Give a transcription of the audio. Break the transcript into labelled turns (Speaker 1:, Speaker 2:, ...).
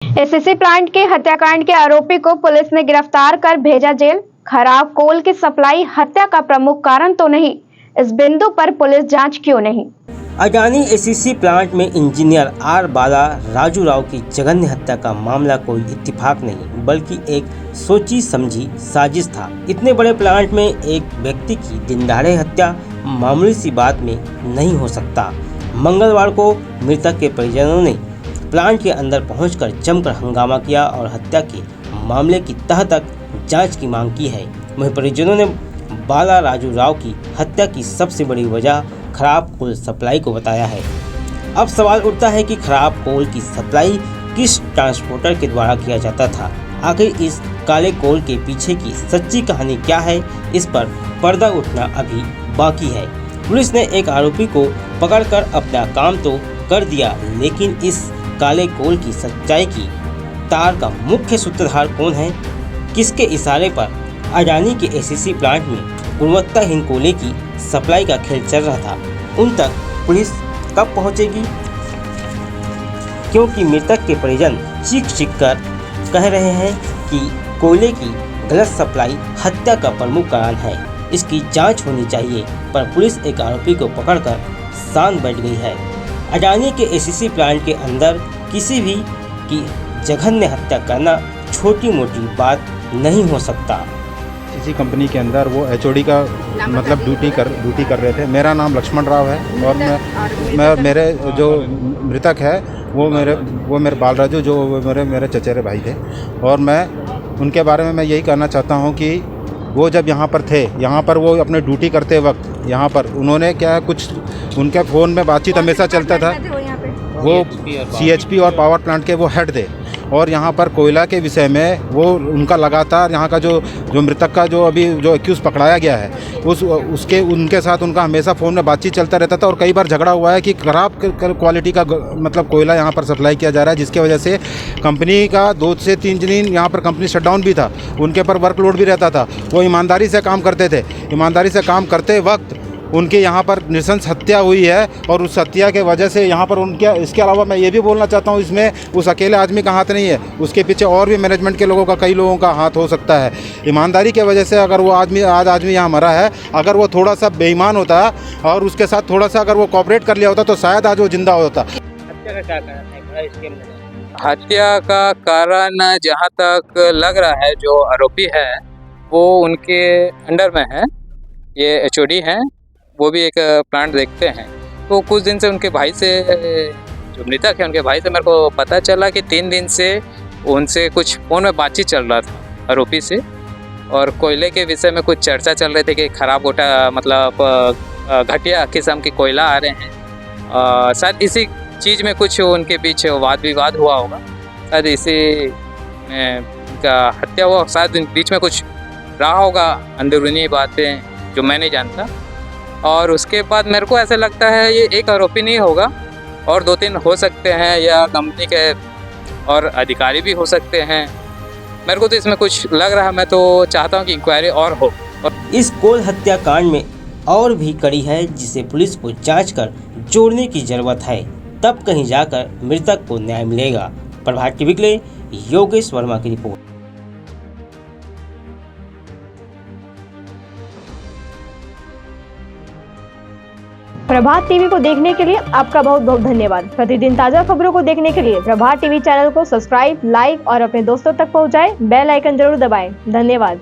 Speaker 1: SSC plant के हत्याकांड के आरोपी को पुलिस ने गिरफ्तार कर भेजा जेल। खराब कोल की सप्लाई हत्या का प्रमुख कारण तो नहीं, इस बिंदु पर पुलिस जांच क्यों नहीं?
Speaker 2: अडानी एसएससी प्लांट में इंजीनियर आर बाला राजू राव की जघन्य हत्या का मामला कोई इत्तेफाक नहीं बल्कि एक सोची समझी साजिश था। इतने बड़े प्लांट में एक व्यक्ति की दिनदहाड़े हत्या मामूली सी बात में नहीं हो सकता। मंगलवार को मृतक के परिजनों ने प्लांट के अंदर पहुंचकर जमकर हंगामा किया और हत्या के मामले की तह तक जांच की मांग की है। वहीं परिजनों ने बाला राजू राव की हत्या की सबसे बड़ी वजह खराब कोल सप्लाई को बताया है। अब सवाल उठता है कि खराब कोल की सप्लाई किस ट्रांसपोर्टर के द्वारा किया जाता था। आखिर इस काले कोल के पीछे की सच्ची कहानी क्या है, इस पर पर्दा उठना अभी बाकी है। पुलिस ने एक आरोपी को पकड़कर अपना काम तो कर दिया, लेकिन इस काले कोल की सच्चाई की तार का मुख्य सूत्रधार कौन है? किसके इशारे पर अडानी के एसएससी प्लांट में गुणवत्ताहीन कोयले की सप्लाई का खेल चल रहा था? उन तक पुलिस कब पहुंचेगी? क्योंकि मृतक के परिजन चीख कर कह रहे हैं कि कोयले की गलत सप्लाई हत्या का प्रमुख कारण है। इसकी जांच होनी चाहिए, पर पुलिस एक आरोपी को पकड़कर शांत बैठ गई है। अडानी के एसएससी प्लांट के अंदर किसी भी की जघन्य हत्या करना छोटी मोटी बात नहीं हो सकता।
Speaker 3: इसी कंपनी के अंदर वो एचओडी का मतलब ड्यूटी कर रहे थे। मेरा नाम लक्ष्मण राव है और मैं मेरे जो मृतक है वो मेरे बालराजू जो मेरे चचेरे भाई थे, और मैं उनके बारे में मैं यही कहना चाहता हूँ कि वो जब यहाँ पर थे, यहाँ पर वो अपने ड्यूटी करते वक्त यहाँ पर उन्होंने क्या है, कुछ उनके फ़ोन में बातचीत हमेशा चलता था। वो सीएचपी और पावर प्लांट के वो हेड थे, और यहाँ पर कोयला के विषय में वो उनका लगातार यहाँ का जो मृतक का जो अभी जो एक्यूज़ पकड़ाया गया है उनके साथ उनका हमेशा फ़ोन में बातचीत चलता रहता था। और कई बार झगड़ा हुआ है कि ख़राब क्वालिटी का मतलब कोयला यहाँ पर सप्लाई किया जा रहा है, जिसकी वजह से कंपनी का 2 से 3 दिन यहाँ पर कंपनी शटडाउन भी था, उनके पर वर्कलोड भी रहता था। वो ईमानदारी से काम करते थे। ईमानदारी से काम करते वक्त उनके यहाँ पर नृशंस हत्या हुई है, और उस हत्या के वजह से यहाँ पर उनके इसके अलावा मैं ये भी बोलना चाहता हूँ, इसमें उस अकेले आदमी का हाथ नहीं है, उसके पीछे और भी मैनेजमेंट के लोगों का, कई लोगों का हाथ हो सकता है। ईमानदारी के वजह से अगर वो आदमी यहाँ मरा है, अगर वो थोड़ा सा बेईमान होता और उसके साथ थोड़ा सा अगर वो कोऑपरेट कर लिया होता तो शायद आज वो जिंदा होता।
Speaker 2: हत्या का क्या कारण है इसके अंदर?
Speaker 4: हत्या का कारण जहाँ तक लग रहा है, जो आरोपी है वो उनके अंडर में है, ये एचओडी हैं, वो भी एक प्लांट देखते हैं। तो कुछ दिन से उनके भाई से, जो मृतक है उनके भाई से मेरे को पता चला कि 3 दिन से उनसे कुछ फ़ोन में बातचीत चल रहा था आरोपी से, और कोयले के विषय में कुछ चर्चा चल रही थी कि खराब गोटा मतलब घटिया किस्म के कोयला आ रहे हैं। शायद इसी चीज़ में कुछ उनके पीछे वाद विवाद हुआ होगा, शायद इसी में उनका हत्या हुआ, शायद बीच में कुछ रहा होगा अंदरूनी बातें जो मैं नहीं जानता। और उसके बाद मेरे को ऐसा लगता है ये एक आरोपी नहीं होगा, और 2-3 हो सकते हैं, या कंपनी के और अधिकारी भी हो सकते हैं। मेरे को तो इसमें कुछ लग रहा है। मैं तो चाहता हूँ कि इंक्वायरी और हो। और
Speaker 2: इस कोल हत्याकांड में और भी कड़ी है जिसे पुलिस को जांच कर जोड़ने की जरूरत है, तब कहीं जाकर मृतक को न्याय मिलेगा। प्रभात टीवी के लिए योगेश वर्मा की रिपोर्ट।
Speaker 1: प्रभात टीवी को देखने के लिए आपका बहुत बहुत धन्यवाद। प्रतिदिन ताजा खबरों को देखने के लिए प्रभात टीवी चैनल को सब्सक्राइब, लाइक और अपने दोस्तों तक पहुंचाएं। बेल आइकन जरूर दबाएं। धन्यवाद।